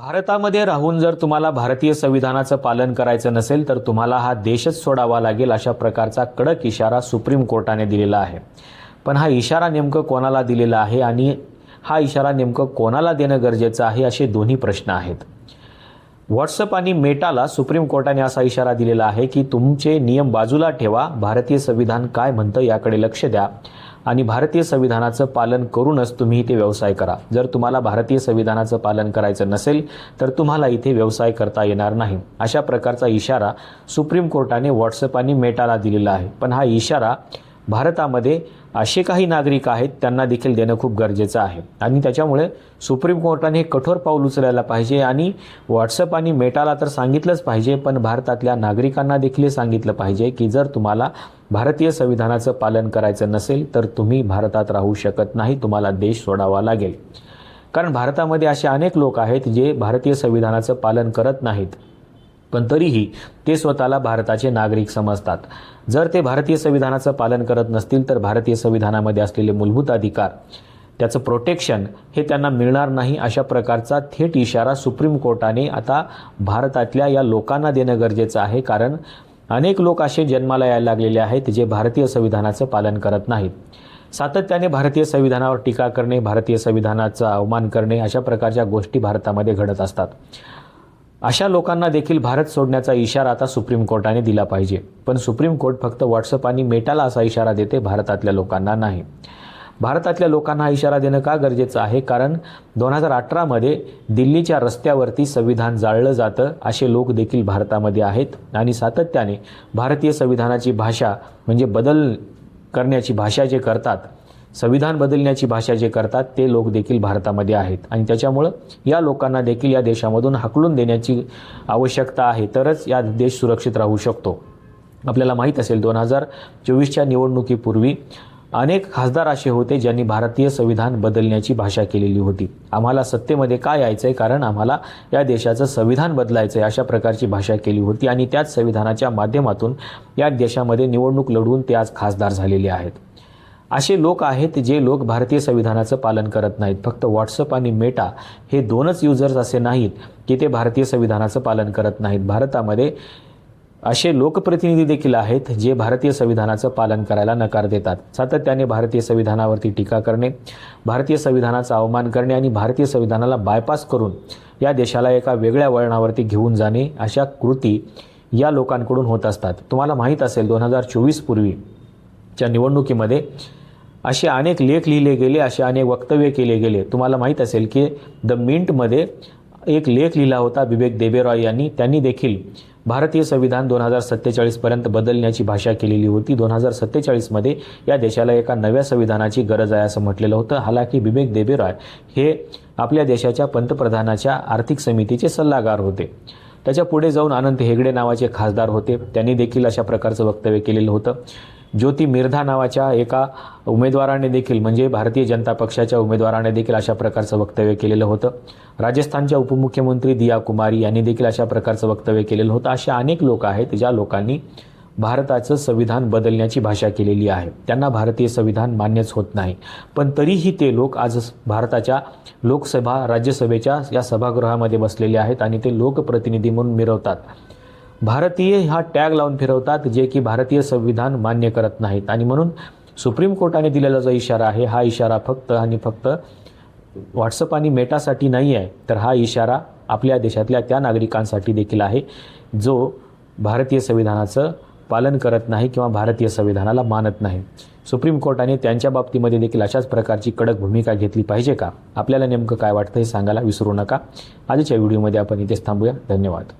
भारतामध्ये राहून जर तुम्हाला भारतीय संविधानाचं पालन करायचं नसेल तर तुम्हाला हा देशच सोडावा लागेल, अशा प्रकारचा कडक इशारा सुप्रीम कोर्टाने दिलेला आहे। पण हा इशारा नेमकं कोणाला दिलेला आहे आणि हा इशारा नेमकं कोणाला देणं गरजेचं आहे, असे दोन्ही प्रश्न आहेत। व्हॉट्सअप आणि मेटाला सुप्रीम कोर्टाने असा इशारा दिलेला आहे की तुमचे नियम बाजूला ठेवा, भारतीय संविधान काय म्हणतं याकडे लक्ष द्या आणि भारतीय संविधानाचं पालन करूनच तुम्ही इथे व्यवसाय करा। जर तुम्हाला भारतीय संविधानाचं पालन करायचं नसेल तर तुम्हाला इथे व्यवसाय करता येणार नाही, अशा प्रकारचा इशारा सुप्रीम कोर्टाने व्हॉट्सअप आणि मेटाला दिलेला आहे। पण हा इशारा भारतामध्ये असे काही नागरिक आहेत त्यांना देखील देणं खूप गरजेचं आहे आणि त्याच्यामुळे सुप्रीम कोर्टाने कठोर पाऊल उचलायला पाहिजे आणि व्हॉट्सअप आणि मेटाला तर सांगितलंच पाहिजे, पण भारतातल्या नागरिकांना देखील सांगितलं पाहिजे की जर तुम्हाला भारतीय संविधानाचं पालन करायचं नसेल तर तुम्ही भारतात राहू शकत नाही, तुम्हाला देश सोडावा लागेल। कारण भारतामध्ये असे अनेक लोक आहेत जे भारतीय संविधानाचं पालन करत नाहीत, पण तरीही ते स्वतःला भारताचे नागरिक समजतात। जर ते भारतीय संविधानाचं पालन करत नसतील तर भारतीय संविधानामध्ये असलेले मूलभूत अधिकार, त्याचं प्रोटेक्शन हे त्यांना मिळणार नाही, अशा प्रकारचा थेट इशारा सुप्रीम कोर्टाने आता भारतातल्या या लोकांना देणं गरजेचं आहे। कारण अनेक लोक असे जन्माला यायला लागलेले आहेत जे भारतीय संविधानाचं पालन करत नाहीत। सातत्याने भारतीय संविधानावर टीका करणे, भारतीय संविधानाचा अवमान करणे, अशा प्रकारच्या गोष्टी भारतामध्ये घडत असतात। अशा लोकांना देखील भारत सोडण्याचा इशारा आता सुप्रीम कोर्टाने दिला पाहिजे, पण सुप्रीम कोर्ट फक्त व्हॉट्सअप आणि मेटाला असा इशारा देते, भारतातल्या लोकांना नाही। भारतातल्या लोकांना हा इशारा देणं का गरजेचं आहे? कारण 2018 मध्ये दिल्लीच्या रस्त्यावरती संविधान जाळलं जातं असे लोक देखील भारतामध्ये आहेत आणि सातत्याने भारतीय संविधानाची भाषा म्हणजे बदल करण्याची भाषा जे करतात, संविधान बदलण्याची भाषा जे करतात ते लोक देखील भारतामध्ये आहेत आणि त्याच्यामुळं या लोकांना देखील या देशामधून हाकलून देण्याची आवश्यकता आहे, तरच या देश सुरक्षित राहू शकतो। आपल्याला माहीत असेल 2024च्या निवडणुकीपूर्वी अनेक खासदार असे होते ज्यांनी भारतीय संविधान बदलण्याची भाषा केलेली होती। आम्हाला सत्तेमध्ये का यायचंय, कारण आम्हाला या देशाचं संविधान बदलायचंय, अशा प्रकारची भाषा केली होती आणि त्याच संविधानाच्या माध्यमातून या देशामध्ये निवडणूक लढवून ते आज खासदार झालेले आहेत। असे लोक आहेत जे लोक भारतीय संविधानाचं पालन करत नाहीत। फक्त व्हॉट्सअप आणि मेटा हे दोनच युजर्स असे नाहीत की ते भारतीय संविधानाचं पालन करत नाहीत। भारतामध्ये असे लोकप्रतिनिधी देखील आहेत जे भारतीय संविधानाचं पालन करायला नकार देतात। सातत्याने भारतीय संविधानावरती टीका करणे, भारतीय संविधानाचा अवमान करणे आणि भारतीय संविधानाला बायपास करून या देशाला एका वेगळ्या वळणावरती घेऊन जाणे, अशा कृती या लोकांकडून होत असतात। तुम्हाला माहीत असेल 2024 पूर्वीच्या निवडणुकीमध्ये असे अनेक लेख लिहिले गेले, असे अनेक वक्तव्य केले गेले। तुम्हाला माहीत असेल की द मिंटमध्ये एक लेख लिहिला होता विवेक देबरॉय यांनी, त्यांनी देखील भारतीय संविधान 2047 पर्यंत बदलण्याची भाषा केलेली होती। 2047 मध्ये या देशाला एका नव्या संविधानाची गरज आहे असं म्हटलेलं होतं। हालाकी विवेक देबरॉय हे आपल्या देशाच्या पंतप्रधानाच्या आर्थिक समितीचे सल्लागार होते। त्याच्या पुढे जाऊन अनंत हेगडे नावाचे खासदार होते, त्यांनी देखील अशा प्रकारचं वक्तव्य केलेलं होतं। ज्योती मिर्धा नावाच्या एका उमेदवाराने देखील म्हणजे भारतीय जनता पक्षाच्या उमेदवाराने देखील अशा प्रकारचं वक्तव्य केलेलं होतं। राजस्थानच्या उपमुख्यमंत्री दिया कुमारी यांनी देखील अशा प्रकारचं वक्तव्य केलेलं होतं। अशा अनेक लोक आहेत ज्या लोकांनी भारताचं संविधान बदलण्याची भाषा केलेली आहे। त्यांना भारतीय संविधान मान्यच होत नाही, पण तरीही ते लोक आज भारताच्या लोकसभा राज्यसभेच्या या सभागृहामध्ये बसलेले आहेत आणि ते लोकप्रतिनिधी म्हणून मिरवतात। भारतीय हा टॅग लावून फिरवतात जे की भारतीय संविधान मान्य करत नाहीत आणि म्हणून सुप्रीम कोर्टाने दिलेला जो इशारा आहे हा इशारा फक्त आणि फक्त व्हॉट्सअप आणि मेटासाठी नाही आहे, तर हा इशारा आपल्या देशातल्या त्या नागरिकांसाठी देखील आहे जो भारतीय संविधानाचं पालन करत नाही किंवा भारतीय संविधानाला मानत नाही। सुप्रीम कोर्टाने त्यांच्या बाबतीमध्ये देखील अशाच प्रकारची कडक भूमिका घेतली पाहिजे का? आपल्याला नेमकं काय वाटतं हे सांगायला विसरू नका। आजच्या व्हिडिओमध्ये आपण इथेच थांबूया। धन्यवाद।